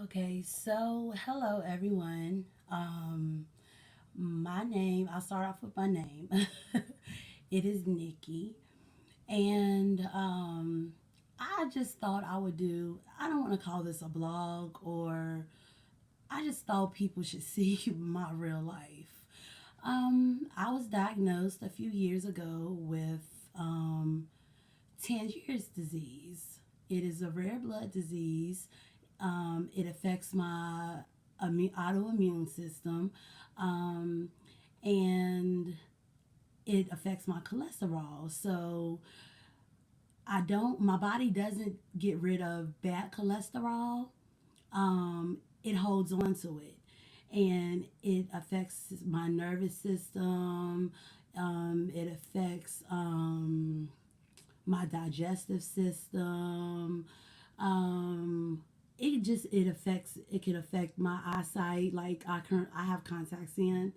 Okay, so hello everyone. I'll start off with my name. It is Nikki. And I just thought I don't want to call this a blog, or I just thought people should see my real life. I was diagnosed a few years ago with um, Tangiers disease. It is a rare blood disease. It affects my autoimmune system, um, and it affects my cholesterol. So my body doesn't get rid of bad cholesterol. It holds on to it, and it affects my nervous system. It affects my digestive system. Um, it can affect my eyesight. Like I have contacts in.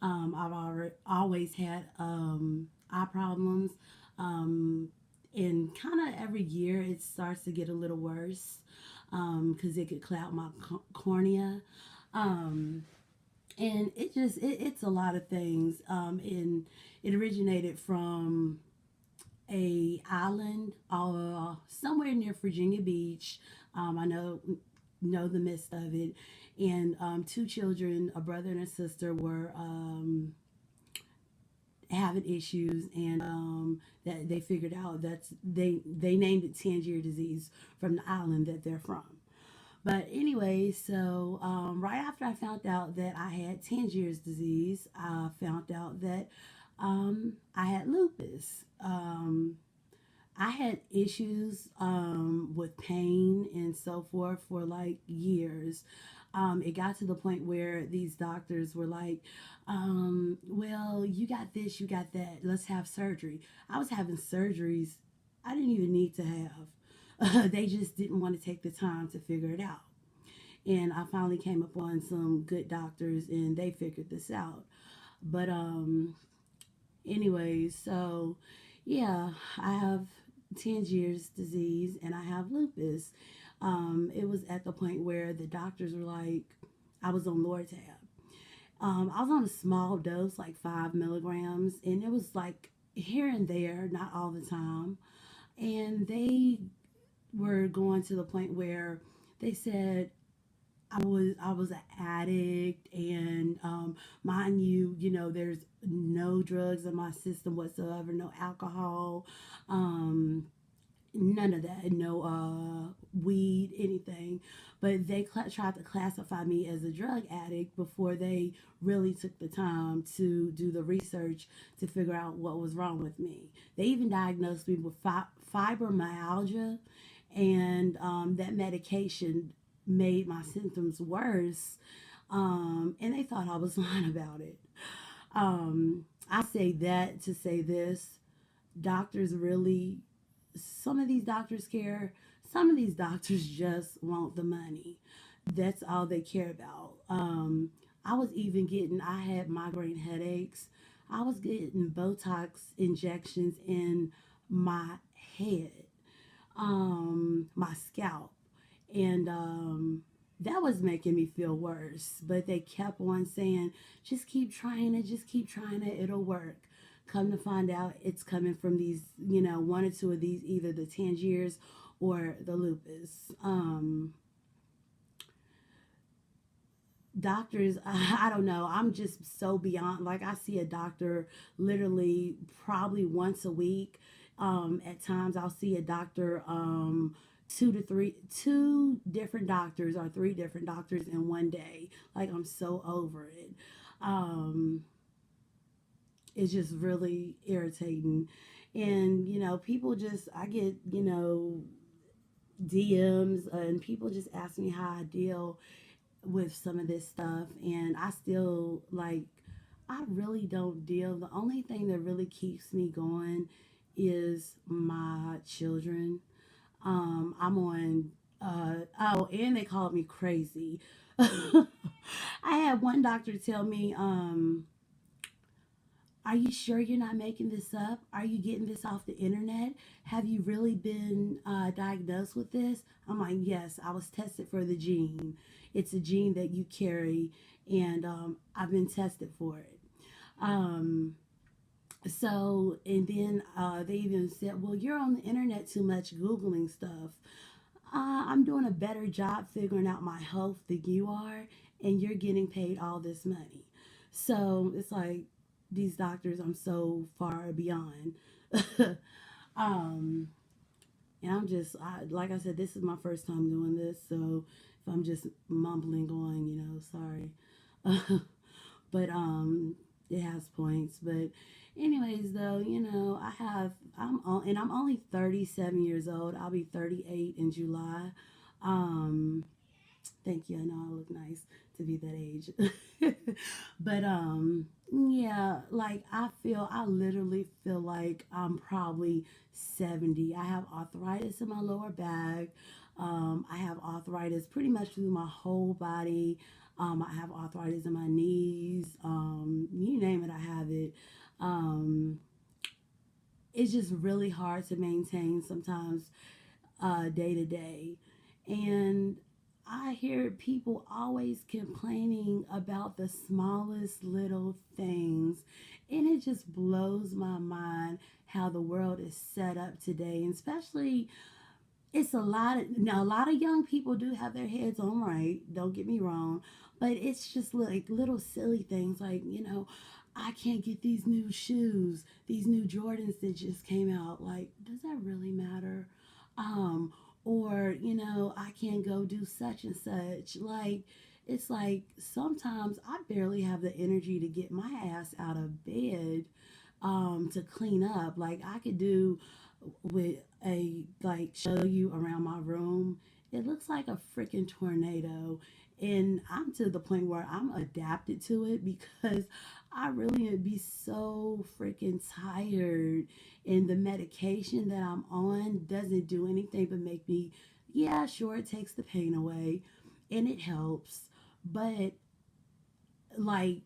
Always had eye problems. And kind of every year it starts to get a little worse because it could cloud my cornea. Um, and it's a lot of things. And it originated from a island somewhere near Virginia Beach. I know the midst of it, and two children, a brother and a sister, were having issues, and that they figured out they named it Tangier disease from the island that they're from. But anyway, so right after I found out that I had Tangier's disease, I found out that I had lupus. I had issues with pain and so forth for like years. It got to the point where these doctors were like, well, you got this, you got that, let's have surgery. I was having surgeries I didn't even need to have. They just didn't want to take the time to figure it out. And I finally came upon some good doctors and they figured this out. But anyways, so yeah, I have Tangier's disease and I have lupus. It was at the point where the doctors were like, I was on Lortab. I was on a small dose, like 5 milligrams, and it was like here and there, not all the time. And they were going to the point where they said I was an addict, and mind you, there's no drugs in my system whatsoever, no alcohol, um, none of that, no weed, anything. But they tried to classify me as a drug addict before they really took the time to do the research to figure out what was wrong with me. They even diagnosed me with fibromyalgia, and that medication made my symptoms worse. And they thought I was lying about it. I say that to say this: doctors really, some of these doctors care. Some of these doctors just want the money. That's all they care about. I had migraine headaches. I was getting Botox injections in my head, my scalp, and that was making me feel worse. But they kept on saying, just keep trying it, just keep trying it, it'll work. Come to find out, it's coming from these, one or two of these, either the Tangiers or the lupus. Doctors, I don't know. I'm just so beyond. Like, I see a doctor literally probably once a week. At times, I'll see a doctor, two different doctors or three different doctors in one day. Like, I'm so over it. Um, it's just really irritating. And, people just, I get, DMs, and people just ask me how I deal with some of this stuff. And I still, like, I really don't deal. The only thing that really keeps me going is my children. I'm on, and they called me crazy. I had one doctor tell me, Are you sure you're not making this up? Are you getting this off the internet? Have you really been diagnosed with this? I'm like, yes, I was tested for the gene. It's a gene that you carry, and I've been tested for it. Um, and then they even said, well, you're on the internet too much, Googling stuff. I'm doing a better job figuring out my health than you are, and you're getting paid all this money. So it's like these doctors, I'm so far beyond. um, and like I said, this is my first time doing this, so if I'm just mumbling on, sorry. But it has points. But anyways, though, I'm only 37 years old. I'll be 38 in July. Um, Thank you. I know I look nice to be that age. But yeah, like I literally feel like I'm probably 70. I have arthritis in my lower back. I have arthritis pretty much through my whole body. I have arthritis in my knees. You name it, I have it. Um, it's just really hard to maintain sometimes day to day. And I hear people always complaining about the smallest little things. And it just blows my mind how the world is set up today. And especially, it's a lot of young people do have their heads on right. Don't get me wrong. But it's just like little silly things like, I can't get these new shoes, these new Jordans that just came out. Like, does that really matter? Um, or, I can't go do such and such. Like, it's like sometimes I barely have the energy to get my ass out of bed to clean up. Like, I could do with show you around my room. It looks like a freaking tornado. And I'm to the point where I'm adapted to it because I really would be so freaking tired. And the medication that I'm on doesn't do anything but make me, yeah, sure, it takes the pain away and it helps. But like,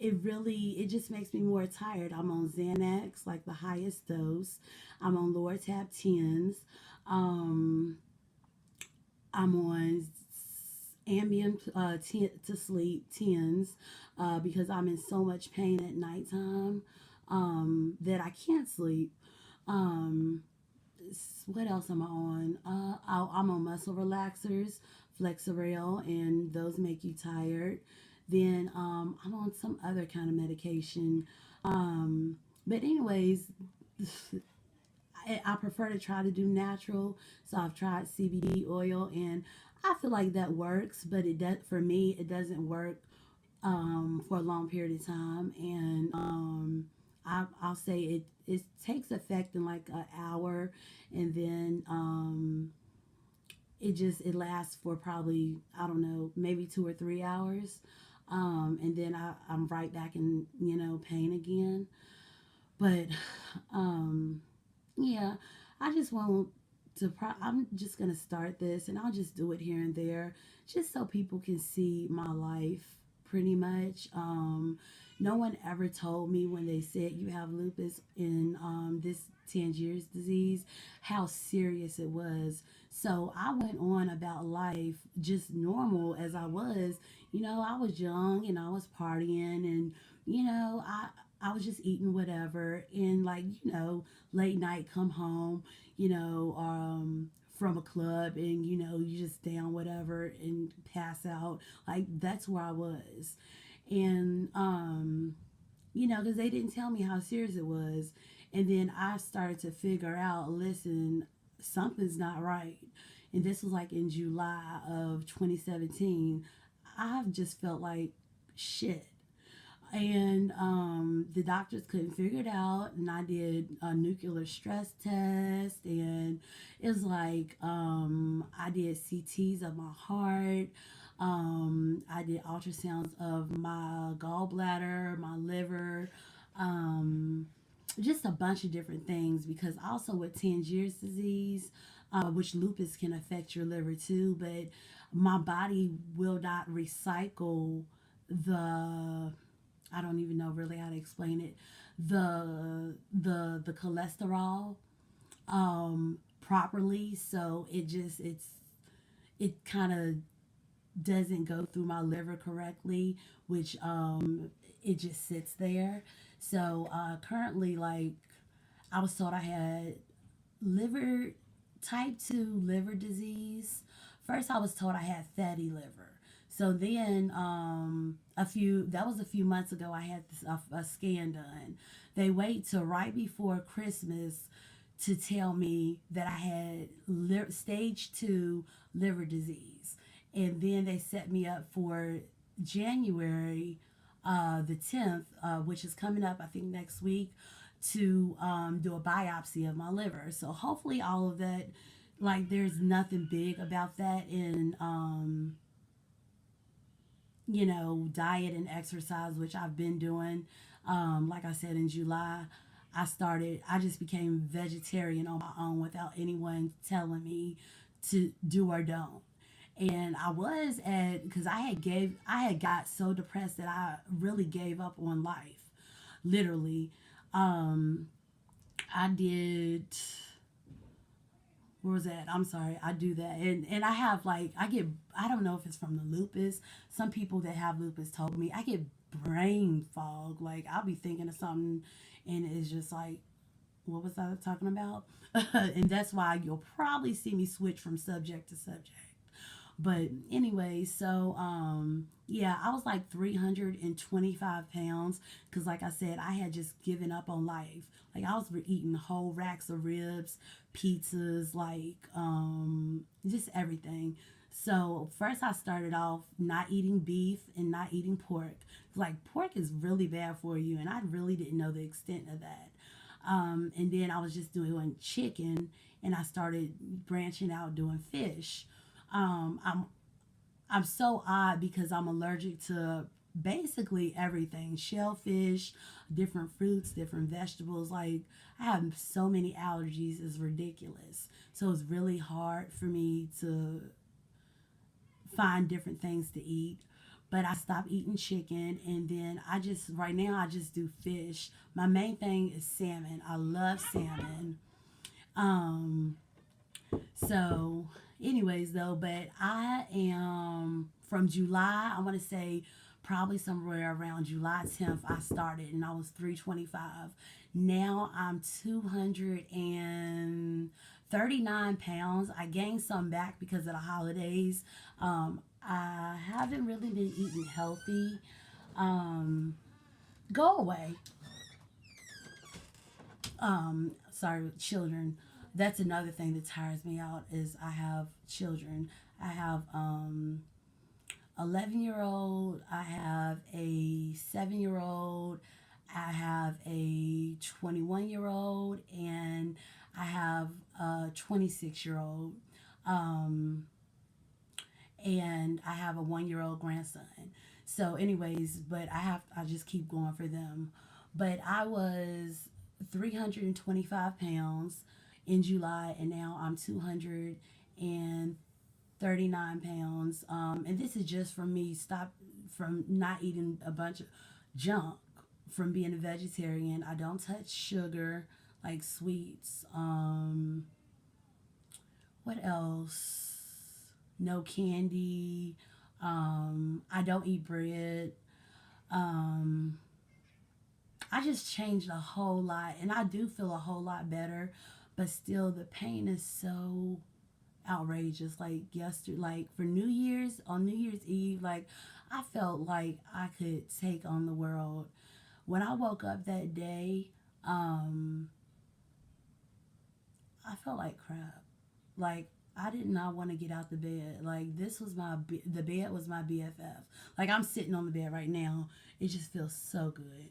it just makes me more tired. I'm on Xanax, like the highest dose. I'm on Lortab 10s. Um, I'm on Ambien to sleep 10s because I'm in so much pain at nighttime that I can't sleep. Um, what else am I on? I'm on muscle relaxers, Flexeril, and those make you tired. Then I'm on some other kind of medication. But anyways, I prefer to try to do natural. So I've tried CBD oil, and I feel like that works. But it does for me. It doesn't work for a long period of time, and I'll say it takes effect in like an hour, and then it lasts for probably, I don't know, maybe 2 or 3 hours, and then I'm right back in pain again. But um, yeah, I just want I'm just gonna start this, and I'll just do it here and there, just so people can see my life. Pretty much, no one ever told me when they said you have lupus and this Tangiers disease how serious it was. So I went on about life just normal as I was. I was young and I was partying, and I was just eating whatever, and like late night come home, from a club, and you just down whatever and pass out. Like, that's where I was. And because they didn't tell me how serious it was. And then I started to figure out, listen, something's not right. And this was like in July of 2017. I've just felt like shit. And the doctors couldn't figure it out, and I did a nuclear stress test, and it was like I did CTs of my heart. I did ultrasounds of my gallbladder, my liver, um, just a bunch of different things, because also with Tangiers disease, which lupus can affect your liver too, but my body will not recycle the, I don't even know really how to explain it. the cholesterol properly, so it kind of doesn't go through my liver correctly, which it just sits there. So currently, like, I was told I had liver type 2 liver disease. First I was told I had fatty liver. So then a few months ago, I had a scan done. They wait till right before Christmas to tell me that I had stage 2 liver disease. And then they set me up for January the 10th, which is coming up, I think, next week, to do a biopsy of my liver. So hopefully, all of that, like, there's nothing big about that in, diet and exercise, which I've been doing. Like I said, in July, I just became vegetarian on my own without anyone telling me to do or don't. And I was because I had got so depressed that I really gave up on life, literally. Um, I did, where was that? I'm sorry, I do that. And I have, like, I don't know if it's from the lupus. Some people that have lupus told me I get brain fog. Like, I'll be thinking of something and it's just like, what was I talking about? And that's why you'll probably see me switch from subject to subject. But anyway, so yeah, I was like 325 pounds because, like I said, I had just given up on life. Like, I was eating whole racks of ribs, pizzas, like just everything. So first I started off not eating beef and not eating pork. Like, pork is really bad for you, and I really didn't know the extent of that. And then I was just doing chicken, and I started branching out doing fish. Um, I'm I'm so odd because I'm allergic to basically everything: shellfish, different fruits, different vegetables. Like, I have so many allergies, it's ridiculous. So it's really hard for me to find different things to eat. But I stopped eating chicken, and then right now, I just do fish. My main thing is salmon. I love salmon. Um, So, anyways, though, but I am from July, I want to say probably somewhere around July 10th, I started, and I was 325. Now I'm 239 pounds. I gained some back because of the holidays. I haven't really been eating healthy. Go away. Sorry, children. That's another thing that tires me out is I have children. I have 11-year old, I have a 7-year old, I have a 21-year old, and I have a 26-year old. Um, and I have a 1-year old grandson. So, anyways, but I just keep going for them. But I was 325 pounds in July, and now I'm 239 pounds. And this is just from me stop from not eating a bunch of junk, from being a vegetarian. I don't touch sugar, like sweets. What else? No candy. I don't eat bread. Um, I just changed a whole lot, and I do feel a whole lot better. But still, the pain is so outrageous. Like, yesterday, like, for New Year's Eve, like, I felt like I could take on the world. When I woke up that day, um, I felt like crap. Like, I did not want to get out the bed. Like, the bed was my BFF. Like, I'm sitting on the bed right now. It just feels so good.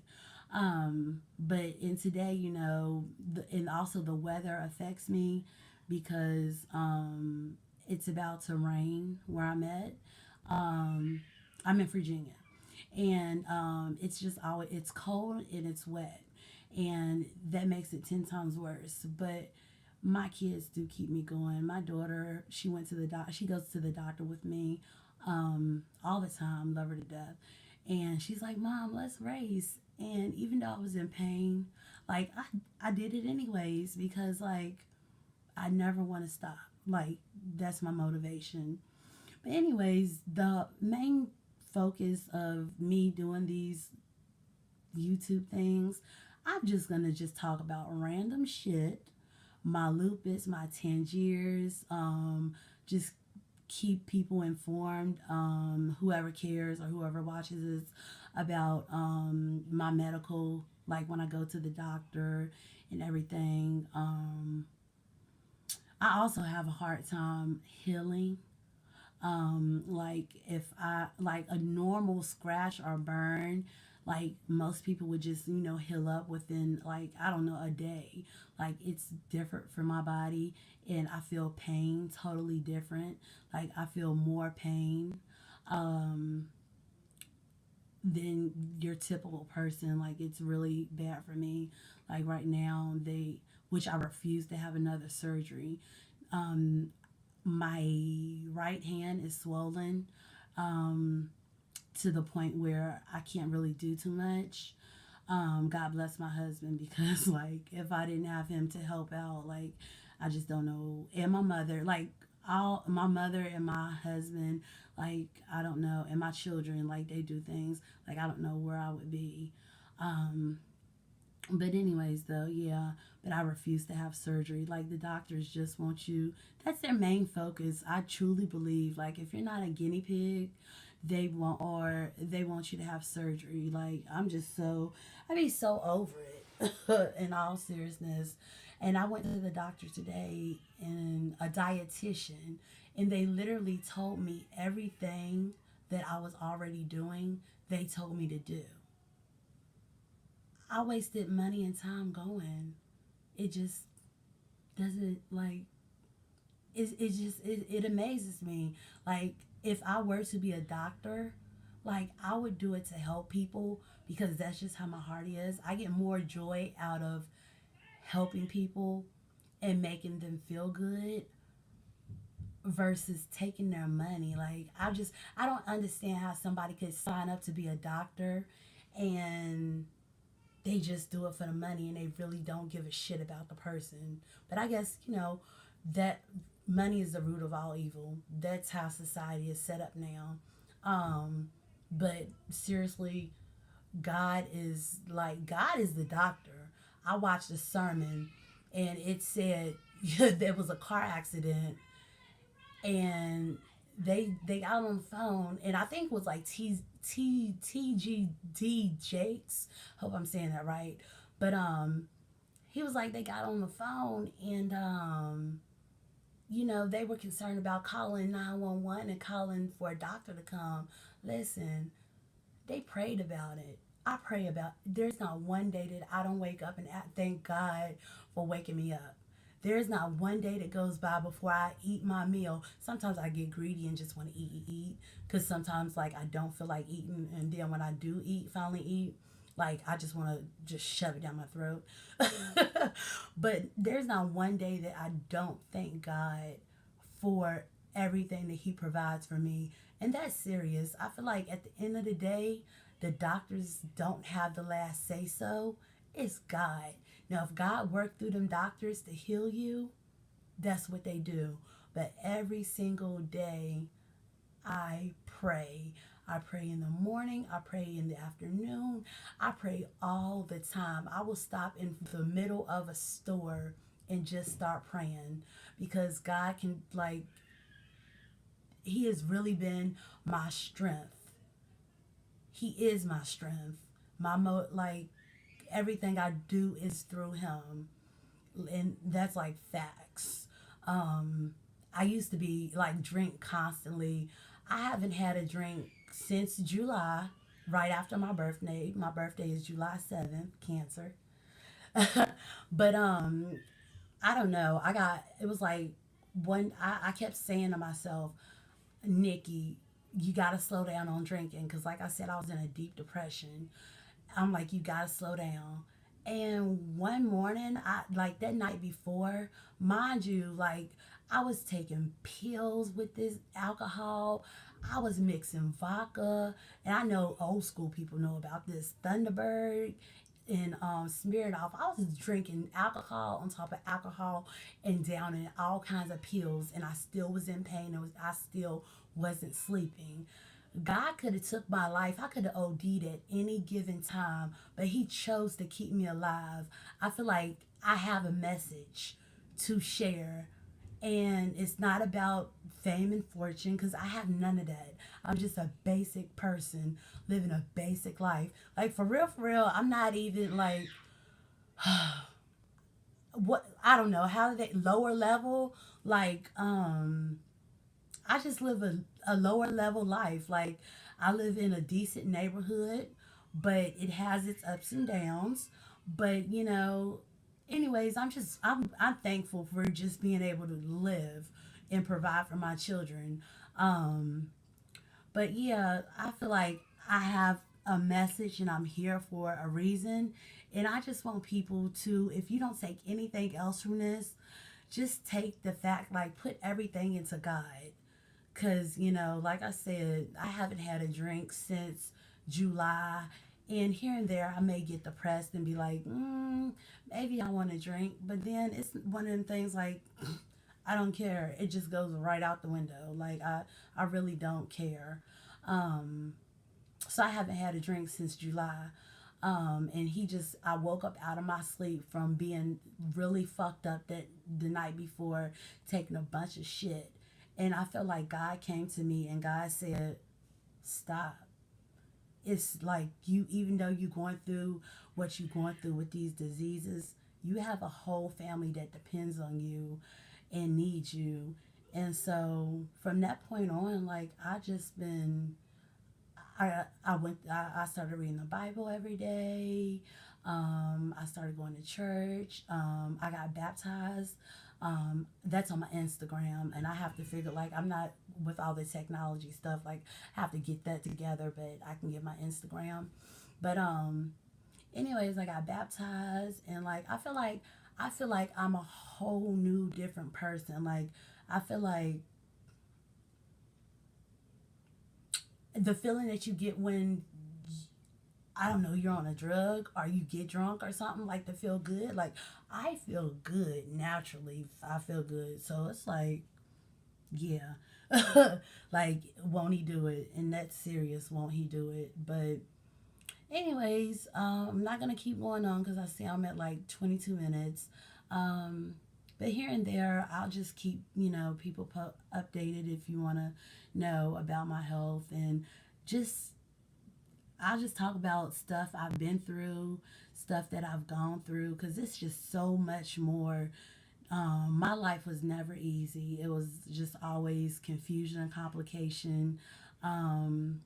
But in today, and also the weather affects me because it's about to rain where I'm at. Um, I'm in Virginia, and it's just always it's cold and it's wet, and that makes it 10 times worse. But my kids do keep me going. My daughter, she goes to the doctor with me all the time. Love her to death. And she's like, Mom, let's race. And even though I was in pain, like I did it anyways because like I never want to stop. Like that's my motivation. But anyways, the main focus of me doing these YouTube things, I'm just gonna just talk about random shit, my lupus, my Tangiers, just keep people informed, whoever cares or whoever watches this, about my medical, like when I go to the doctor and everything. I also have a hard time healing. Like if I like a normal scratch or burn, like most people would just heal up within, like, I don't know, a day. Like it's different for my body, and I feel pain totally different. Like I feel more pain um than your typical person. Like it's really bad for me. Like right now, which I refuse to have another surgery. um my right hand is swollen, um, to the point where I can't really do too much. God bless my husband because, like, if I didn't have him to help out, like, I just don't know. And my mother, like, all my mother and my husband, like, I don't know, and my children, like, they do things, like, I don't know where I would be. Um, but anyways, though, yeah. But I refuse to have surgery. Like the doctors just want you. That's their main focus. I truly believe. Like if you're not a guinea pig, they want you to have surgery. Like I'm just so I be so over it. In all seriousness, and I went to the doctor today and a dietitian, and they literally told me everything that I was already doing. They told me to do. I wasted money and time going. It just doesn't like it amazes me. Like if I were to be a doctor, like I would do it to help people because that's just how my heart is. I get more joy out of helping people and making them feel good versus taking their money. Like I don't understand how somebody could sign up to be a doctor and they just do it for the money and they really don't give a shit about the person. But I guess, that money is the root of all evil. That's how society is set up now. Um, but seriously, God is the doctor. I watched a sermon and it said there was a car accident and they got on the phone and I think it was like TGD Jakes. Hope I'm saying that right. But he was like they got on the phone and they were concerned about calling 911 and calling for a doctor to come. Listen, they prayed about it. I pray about there's not one day that I don't wake up and thank God for waking me up. There's not one day that goes by before I eat my meal. Sometimes I get greedy and just want to eat. Because sometimes, like, I don't feel like eating. And then when I do finally eat, like, I just want to just shove it down my throat. But there's not one day that I don't thank God for everything that He provides for me. And that's serious. I feel like at the end of the day, the doctors don't have the last say so. It's God. Now, if God worked through them doctors to heal you, that's what they do. But every single day, I pray. I pray in the morning. I pray in the afternoon. I pray all the time. I will stop in the middle of a store and just start praying because God can, like, He has really been my strength. He is my strength. Like, everything I do is through Him. And that's like facts. I used to be like drink constantly. I haven't had a drink since July, right after my birthday. My birthday is July 7th, Cancer. But I don't know. It was like I kept saying to myself, Nikki, you got to slow down on drinking. Because, like I said, I was in a deep depression. I'm like, you got to slow down. And one morning, I like that night before, mind you, like I was taking pills with this alcohol. I was mixing vodka, and I know old school people know about this Thunderbird and smeared off. I was drinking alcohol on top of alcohol and downing all kinds of pills, and I still was in pain. I still wasn't sleeping. God could have took my life. I could have OD'd at any given time, but He chose to keep me alive. I feel like I have a message to share, and it's not about fame and fortune because I have none of that. I'm just a basic person living a basic life. Like for real, I'm not even like what I don't know how they lower level like I just live a lower level life. Like I live in a decent neighborhood, but it has its ups and downs. But anyways, I'm thankful for just being able to live and provide for my children. Um, but yeah, I feel like I have a message and I'm here for a reason. And I just want people to, if you don't take anything else from this, just take the fact, like, put everything into God. Because, like I said, I haven't had a drink since July. And here and there, I may get depressed and be like, maybe I want to drink. But then it's one of them things like, I don't care. It just goes right out the window. Like, I really don't care. Um, so I haven't had a drink since July. And I woke up out of my sleep from being really fucked up that the night before, taking a bunch of shit. And I felt like God came to me and God said, stop. It's like even though you're going through what you're going through with these diseases, you have a whole family that depends on you and needs you. And so from that point on, like I just been I started reading the Bible every day. I started going to church. I got baptized. That's on my Instagram, and I have to figure like I'm not with all the technology stuff. Like I have to get that together, but I can get my Instagram. But anyways, I got baptized, and like I feel like I'm a whole new different person. Like I feel like the feeling that you get when I don't know, you're on a drug or you get drunk or something, like to feel good. Like I feel good naturally. I feel good. So it's like, yeah. Like, won't he do it? And that's serious. Won't he do it? But anyways, I'm not gonna keep going on because I see I'm at like 22 minutes. But here and there, I'll just keep people updated if you want to know about my health, and just I'll just talk about stuff I've been through, stuff that I've gone through, because it's just so much more. My life was never easy. It was just always confusion and complication. Um,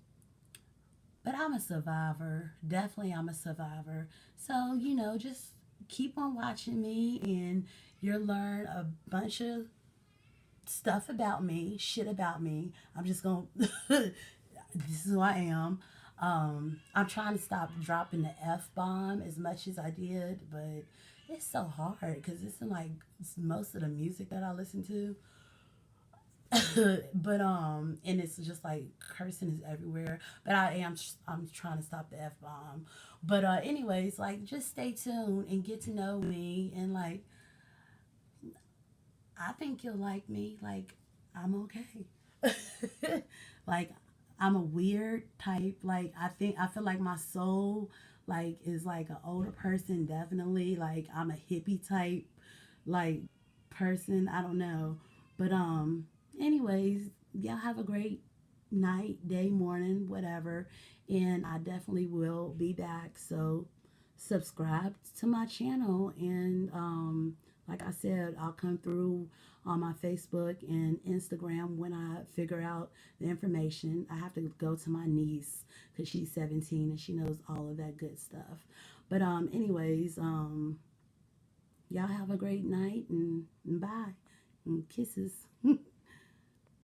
but I'm a survivor. Definitely, I'm a survivor. So, just keep on watching me, and you'll learn a bunch of stuff about me, shit about me. I'm just going to, this is who I am. I'm trying to stop dropping the F bomb as much as I did, but it's so hard because it's in like most of the music that I listen to. But and it's just like cursing is everywhere. But I'm trying to stop the F bomb. But anyways, like just stay tuned and get to know me, and like I think you'll like me. Like I'm okay. Like I'm a weird type. Like I feel like my soul like is like an older person, definitely. Like I'm a hippie type like person. I don't know. But anyways, y'all have a great night, day, morning, whatever. And I definitely will be back. So subscribe to my channel, and like I said, I'll come through on my Facebook and Instagram when I figure out the information. I have to go to my niece because she's 17 and she knows all of that good stuff. But anyways, y'all have a great night, and bye, and kisses.